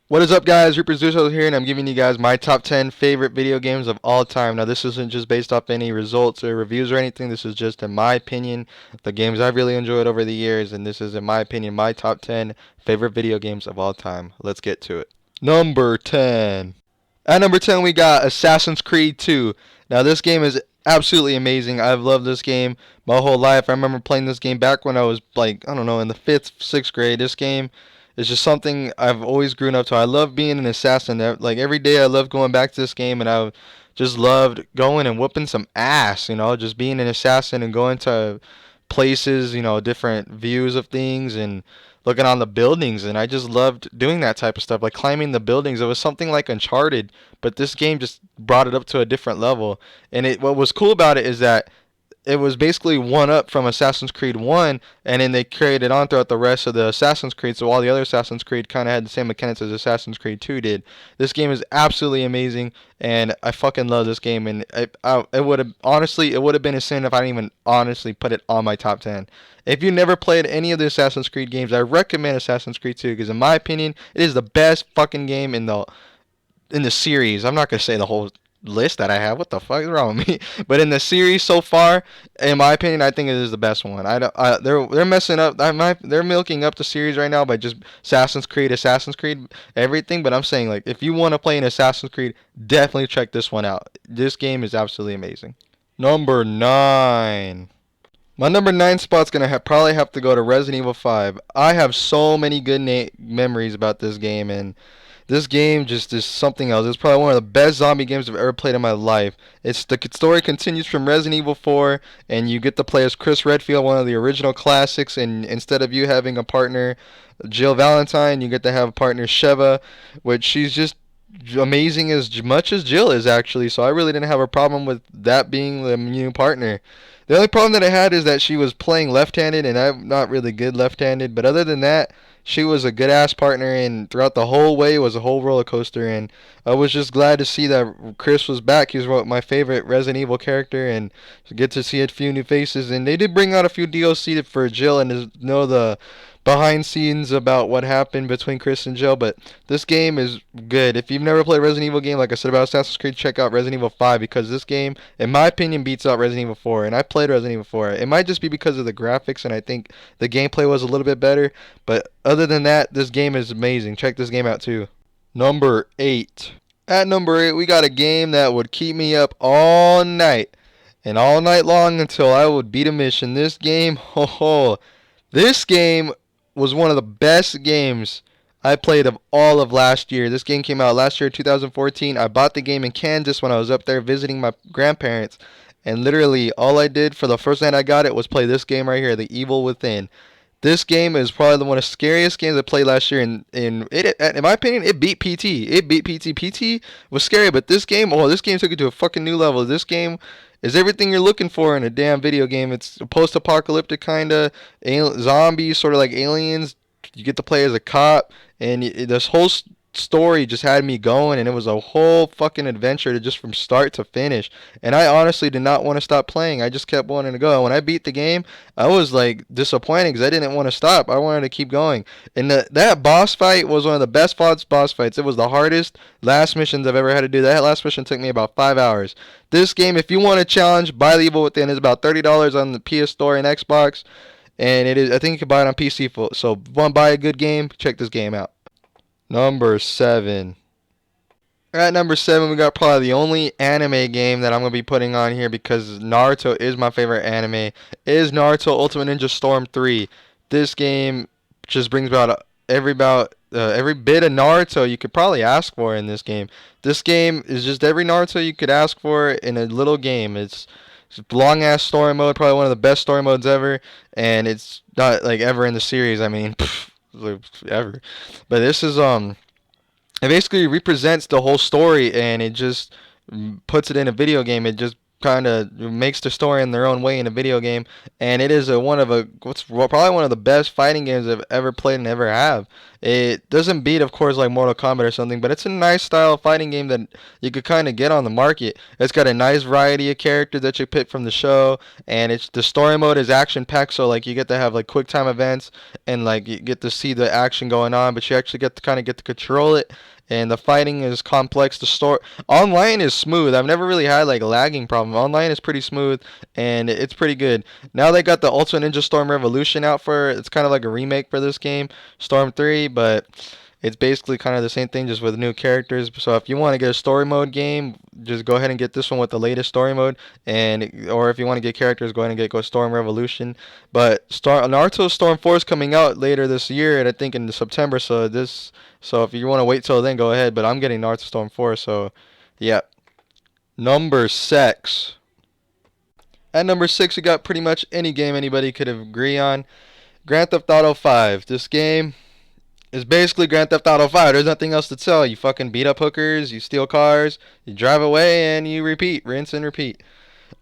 What is up, guys? Reaper Zuzo here, and I'm giving you guys my top 10 favorite video games of all time. Now, this isn't just based off any results or reviews or anything. This is just, in my opinion, the games I've really enjoyed over the years, and this is, in my opinion, my top 10 favorite video games of all time. Let's get to it. Number 10. At number 10, we got Assassin's Creed 2. Now, this game is absolutely amazing. I've loved this game my whole life. I remember playing this game back when I was, like, I don't know, in the 5th, 6th grade. This game is just something I've always grown up to. I love being an assassin. Like, every day I love going back to this game, and I just loved going and whooping some ass, just being an assassin and going to places, different views of things and looking on the buildings, and I just loved doing that type of stuff, like climbing the buildings. It was something like Uncharted, but this game just brought it up to a different level. And what was cool about it is that it was basically one up from Assassin's Creed 1, and then they carried it on throughout the rest of the Assassin's Creed, so all the other Assassin's Creed kind of had the same mechanics as Assassin's Creed 2 did. This game is absolutely amazing, and I fucking love this game, and it would have, honestly, it would have been a sin if I didn't even honestly put it on my top 10. If you never played any of the Assassin's Creed games, I recommend Assassin's Creed 2, because in my opinion, it is the best fucking game in the series. I'm not going to say the whole list that I have. What the fuck is wrong with me? But in the series so far, in my opinion, I think it is the best one. They're messing up. They're milking up the series right now by just Assassin's Creed, everything. But I'm saying, like, if you want to play an Assassin's Creed, definitely check this one out. This game is absolutely amazing. Number 9. My number 9 spot's gonna probably have to go to Resident Evil 5. I have so many good memories about this game, and this game just is something else. It's probably one of the best zombie games I've ever played in my life. The story continues from Resident Evil 4, and you get to play as Chris Redfield, one of the original classics, and instead of you having a partner, Jill Valentine, you get to have a partner, Sheva, which she's just amazing as much as Jill is, actually, so I really didn't have a problem with that being the new partner. The only problem that I had is that she was playing left-handed, and I'm not really good left-handed, but other than that, she was a good-ass partner, and throughout the whole way, it was a whole roller coaster, and I was just glad to see that Chris was back. He was my favorite Resident Evil character, and get to see a few new faces, and they did bring out a few DLC for Jill, and to know the behind scenes about what happened between Chris and Jill. But this game is good. If you've never played a Resident Evil game, like I said about Assassin's Creed, check out Resident Evil 5, because this game, in my opinion, beats out Resident Evil 4, and I played Resident Evil 4. It might just be because of the graphics, and I think the gameplay was a little bit better, but other than that, this game is amazing. Check this game out too. Number 8. At number 8, we got a game that would keep me up all night and all night long until I would beat a mission. This game, this game was one of the best games I played of all of last year. This game came out last year, 2014. I bought the game in Kansas when I was up there visiting my grandparents, and literally all I did for the first night I got it was play this game right here, The Evil Within. This game is probably one of the scariest games I played last year, and in my opinion, it beat PT. It beat PT. PT was scary, but this game took it to a fucking new level. This game is everything you're looking for in a damn video game. It's a post-apocalyptic kind of zombies, sort of like aliens. You get to play as a cop, and this whole story just had me going, and it was a whole fucking adventure just from start to finish. And I honestly did not want to stop playing. I just kept wanting to go. And when I beat the game, I was like disappointed because I didn't want to stop. I wanted to keep going. And that boss fight was one of the best boss fights. It was the hardest last missions I've ever had to do. That last mission took me about 5 hours. This game, if you want a challenge, buy The Evil Within. It's about $30 on the PS Store and Xbox. And it is, I think you can buy it on PC. So if you want to buy a good game, check this game out. Number 7. At number 7, we got probably the only anime game that I'm going to be putting on here, because Naruto is my favorite anime. It is Naruto Ultimate Ninja Storm 3. This game just brings about every bit of Naruto you could probably ask for in this game. This game is just every Naruto you could ask for in a little game. It's long ass story mode, probably one of the best story modes ever, and it's not like ever in the series. I mean, ever. But this is it basically represents the whole story, and it just puts it in a video game. It just kind of makes the story in their own way in a video game, and it is probably one of the best fighting games I've ever played and ever have. It doesn't beat, of course, like Mortal Kombat or something, but it's a nice style of fighting game that you could kind of get on the market. It's got a nice variety of characters that you pick from the show, and it's the story mode is action packed, so like you get to have like quick time events and like you get to see the action going on, but you actually get to kind of get to control it. And the fighting is complex. The story online is smooth. I've never really had like a lagging problem. Online is pretty smooth and it's pretty good. Now they got the Ultra Ninja Storm Revolution out for it. It's kind of like a remake for this game, Storm 3, but it's basically kind of the same thing just with new characters. So if you want to get a story mode game, just go ahead and get this one with the latest story mode, and or if you want to get characters, go ahead and get Go Storm Revolution. But Naruto Storm 4 is coming out later this year, and I think in September. So if you want to wait till then, go ahead. But I'm getting Naruto Storm 4, so yeah. Number 6. At number 6, we got pretty much any game anybody could agree on. Grand Theft Auto 5. This game is basically Grand Theft Auto 5. There's nothing else to tell. You fucking beat up hookers, you steal cars, you drive away, and you repeat, rinse and repeat.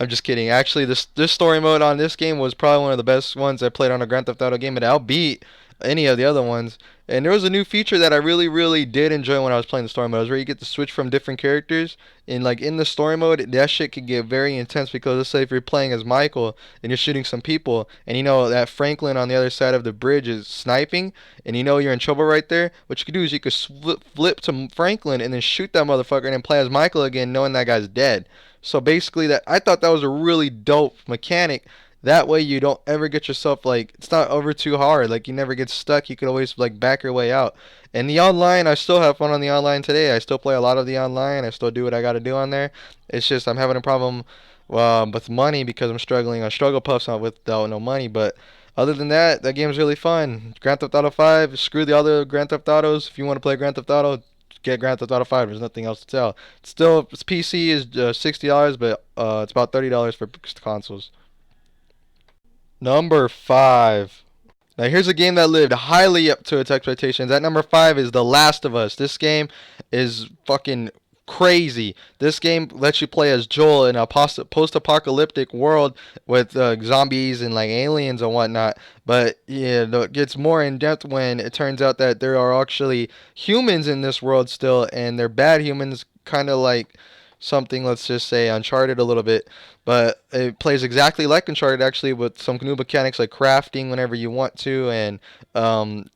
I'm just kidding. Actually, this story mode on this game was probably one of the best ones I played on a Grand Theft Auto game. It outbeat any of the other ones. And there was a new feature that I really, really did enjoy when I was playing the story mode. It was where you get to switch from different characters. And like in the story mode, that shit could get very intense because let's say if you're playing as Michael and you're shooting some people, and you know that Franklin on the other side of the bridge is sniping, and you know you're in trouble right there. What you could do is you could flip to Franklin and then shoot that motherfucker and then play as Michael again, knowing that guy's dead. So basically, that I thought that was a really dope mechanic. That way, you don't ever get yourself like it's not over too hard. Like you never get stuck. You could always like back your way out. And the online, I still have fun on the online today. I still play a lot of the online. I still do what I got to do on there. It's just I'm having a problem with money because I'm struggling on struggle puffs not without no money. But other than that, that game's really fun. Grand Theft Auto 5. Screw the other Grand Theft Autos. If you want to play Grand Theft Auto, get Grand Theft Auto 5. There's nothing else to tell. It's still its PC is $60, but it's about $30 for consoles. Number 5. Now here's a game that lived highly up to its expectations. At number 5 is The Last of Us. This game is fucking crazy. This game lets you play as Joel in a post-apocalyptic world with zombies and like aliens and whatnot. But yeah, it gets more in depth when it turns out that there are actually humans in this world still, and they're bad humans, kind of like something, let's just say Uncharted a little bit, but it plays exactly like Uncharted actually with some new mechanics like crafting whenever you want to, and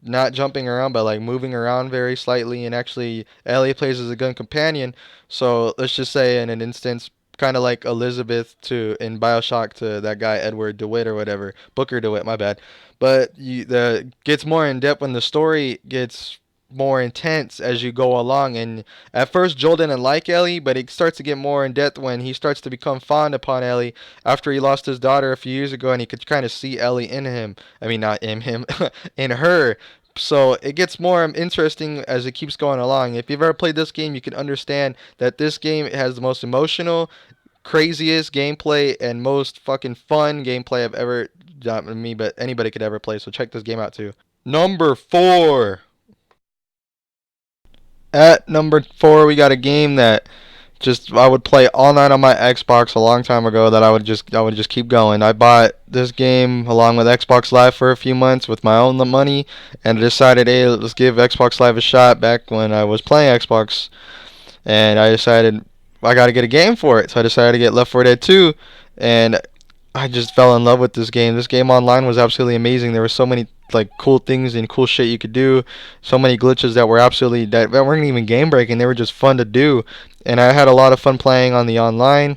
not jumping around but like moving around very slightly, and actually Ellie plays as a gun companion. So let's just say in an instance kind of like Elizabeth to in BioShock to that guy Edward DeWitt or whatever, Booker DeWitt, my bad. But the gets more in depth when the story gets more intense as you go along. And at first Joel didn't like Ellie, but it starts to get more in depth when he starts to become fond upon Ellie after he lost his daughter a few years ago, and he could kind of see Ellie in him. I mean, not in him, in her. So it gets more interesting as it keeps going along. If you've ever played this game, you can understand that this game has the most emotional, craziest gameplay and most fucking fun gameplay I've ever, not me, but anybody could ever play. So check this game out too. Number 4. At number 4, we got a game that just I would play all night on my Xbox a long time ago. That I would just keep going. I bought this game along with Xbox Live for a few months with my own money, and I decided, hey, let's give Xbox Live a shot. Back when I was playing Xbox, and I decided I got to get a game for it. So I decided to get Left 4 Dead 2, and I just fell in love with this game. This game online was absolutely amazing. There were so many like cool things and cool shit you could do. So many glitches that were absolutely that weren't even game breaking. They were just fun to do. And I had a lot of fun playing on the online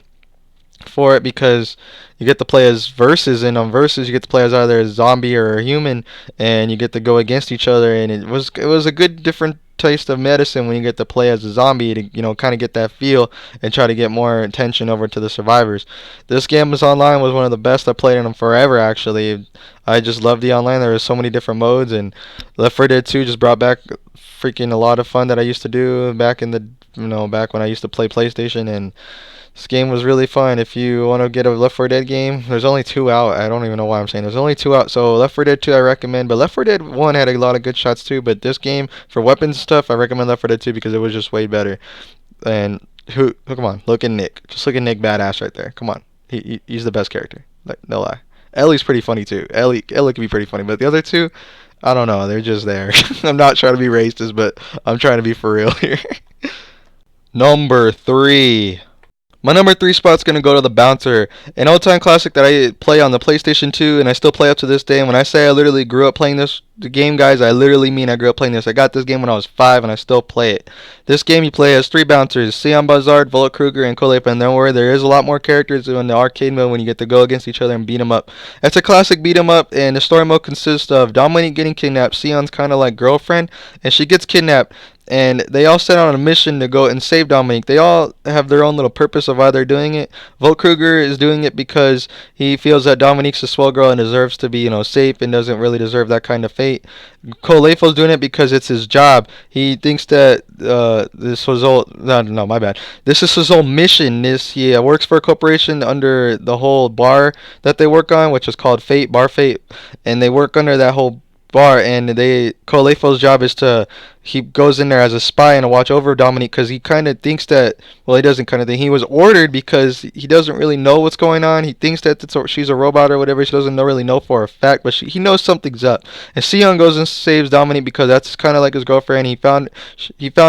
for it because you get to play as versus, and on versus you get to play as either a zombie or a human, and you get to go against each other, and it was a good different taste of medicine when you get to play as a zombie to kind of get that feel and try to get more attention over to the survivors. This game was online was one of the best I played in them forever. Actually, I just loved the online. There were so many different modes, and Left 4 Dead 2 just brought back freaking a lot of fun that I used to do back in the back when I used to play PlayStation. And this game was really fun. If you want to get a Left 4 Dead game, there's only 2 out. I don't even know why I'm saying there's only 2 out. So Left 4 Dead 2 I recommend, but Left 4 Dead 1 had a lot of good shots too. But this game for weapons stuff, I recommend Left 4 Dead 2 because it was just way better. And Who? Come on, look at Nick. Just look at Nick, badass right there. Come on, he's the best character. Like, no lie. Ellie's pretty funny too. Ellie can be pretty funny, but the other two, I don't know. They're just there. I'm not trying to be racist, but I'm trying to be for real here. Number three. My number three spot's gonna go to the Bouncer, an old-time classic that I play on the PlayStation 2, and I still play up to this day. And when I say I literally grew up playing the game, guys, I literally mean I grew up playing this. I got this game when I was 5, and I still play it. This game you play as 3 bouncers: Sion Bazard, Bullet Kruger, and Kolepa. And don't worry, there is a lot more characters in the arcade mode when you get to go against each other and beat them up. It's a classic beat 'em up, and the story mode consists of Dominique getting kidnapped. Sion's kind of like girlfriend, and she gets kidnapped, and they all set out on a mission to go and save Dominique. They all have their own little purpose of why they're doing it. Volkruger is doing it because he feels that Dominique's a swell girl and deserves to be, safe, and doesn't really deserve that kind of fate. Kolefo's doing it because it's his job. He thinks that this was all no, my bad. This is his whole mission. He works for a corporation under the whole bar that they work on, which is called Fate, Bar Fate, and they work under that whole bar. And Kolefo's job is to he goes in there as a spy and to watch over Dominique, because he kind of thinks that, well, he doesn't kind of think, he was ordered because he doesn't really know what's going on. He thinks that she's a robot or whatever. She doesn't really know for a fact, but he knows something's up. And Sion goes and saves Dominique because that's kind of like his girlfriend. He found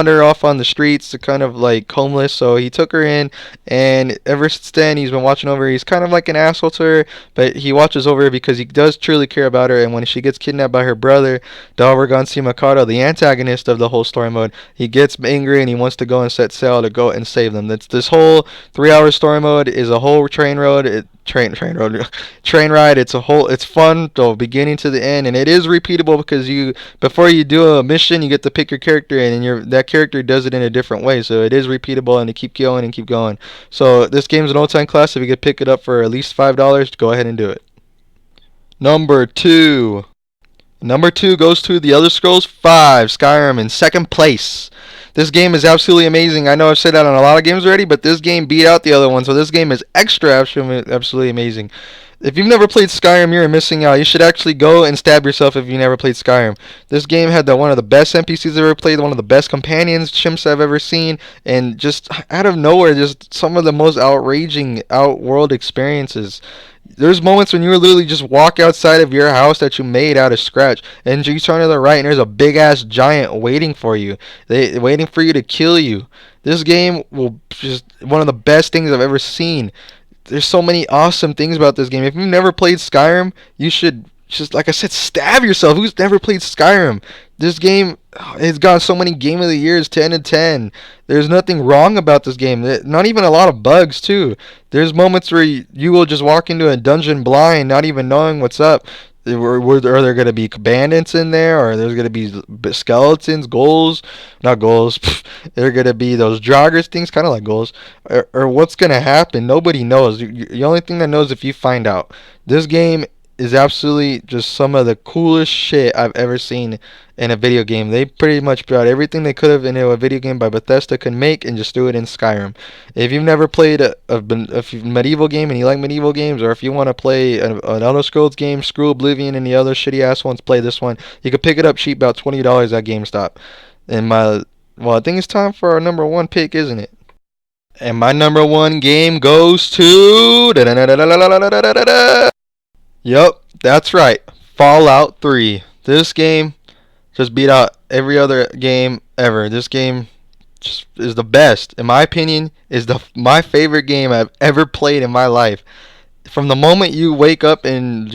her off on the streets, kind of like homeless, so he took her in, and ever since then he's been watching over her. He's kind of like an asshole to her, but he watches over her because he does truly care about her. And when she gets kidnapped by her brother, Dalvergon Simakato, the antagonist of the whole story mode, he gets angry and he wants to go and set sail to go and save them. That's this whole 3-hour story mode is a whole train ride. It's fun from beginning to the end, and it is repeatable because before you do a mission, you get to pick your character, and that character does it in a different way. So it is repeatable, and you keep going and keep going. So this game's an old-time classic. If you could pick it up for at least $5, go ahead and do it. Number two. Number two goes to The Elder Scrolls V, Skyrim, in second place. This game is absolutely amazing. I know I've said that on a lot of games already, but this game beat out the other one, so this game is absolutely amazing. If you've never played Skyrim, you're missing out. You should actually go and stab yourself if you never played Skyrim. This game had one of the best NPCs I've ever played, one of the best companions, chimps I've ever seen, and just out of nowhere, just some of the most outraging outworld experiences. There's moments when you literally just walk outside of your house that you made out of scratch, and you turn to the right, and there's a big ass giant waiting for you. Waiting for you to kill you. This game will just one of the best things I've ever seen. There's so many awesome things about this game. If you've never played Skyrim, you should just, like I said, stab yourself. Who's never played Skyrim? This game has got so many Game of the Years, 10 and 10. There's nothing wrong about this game. Not even a lot of bugs, too. There's moments where you will just walk into a dungeon blind, not even knowing what's up. Are there going to be bandits in there? Or there's going to be skeletons, ghouls? Not ghouls. They're going to be those joggers things, kind of like ghouls. Or what's going to happen? Nobody knows. The only thing that knows if you find out. This game is absolutely just some of the coolest shit I've ever seen in a video game. They pretty much brought everything they could have into a video game by Bethesda could make and just do it in Skyrim. If you've never played a medieval game and you like medieval games, or if you want to play an Elder Scrolls game, screw Oblivion and the other shitty ass ones, play this one. You can pick it up cheap, about $20 at GameStop. I think it's time for our number one pick, isn't it? And my number one game goes to Yup, that's right. Fallout 3. This game just beat out every other game ever. This game just is the best. In my opinion, is my favorite game I've ever played in my life. From the moment you wake up in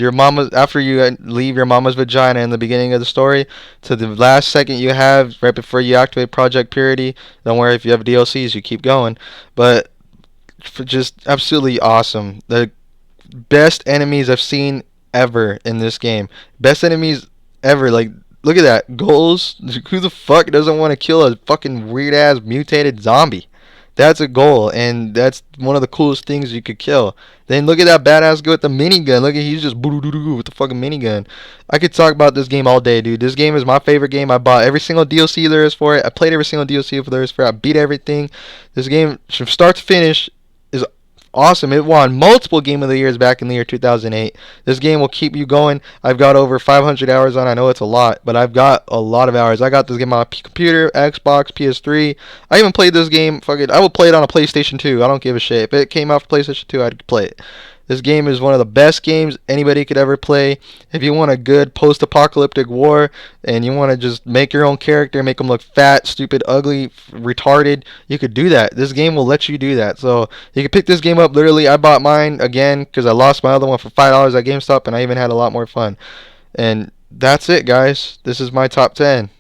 after you leave your mama's vagina in the beginning of the story, to the last second you have right before you activate Project Purity. Don't worry, if you have DLCs, you keep going. But just absolutely awesome. The best enemies I've seen ever in this game. Best enemies ever. Like, look at that. Goals. Who the fuck doesn't want to kill a fucking weird ass mutated zombie? That's a goal, and that's one of the coolest things you could kill. Then look at that badass guy with the minigun. Look at he's just boo-doo-doo-doo with the fucking minigun. I could talk about this game all day, dude. This game is my favorite game. I bought every single DLC there is for it. I played every single DLC there is for it. I beat everything. This game, from start to finish, is awesome. It won multiple Game of the Years back in the year 2008. This game will keep you going. I've got over 500 hours on. I know it's a lot, but I've got a lot of hours. I got this game on computer, Xbox, PS3. I even played this game. Fuck it, I would play it on a PlayStation 2. I don't give a shit. If it came off PlayStation 2, I'd play it. This game is one of the best games anybody could ever play. If you want a good post-apocalyptic war and you want to just make your own character, make them look fat, stupid, ugly, retarded, you could do that. This game will let you do that. So you can pick this game up literally. I bought mine again because I lost my other one for $5 at GameStop, and I even had a lot more fun. And that's it, guys. This is my top 10.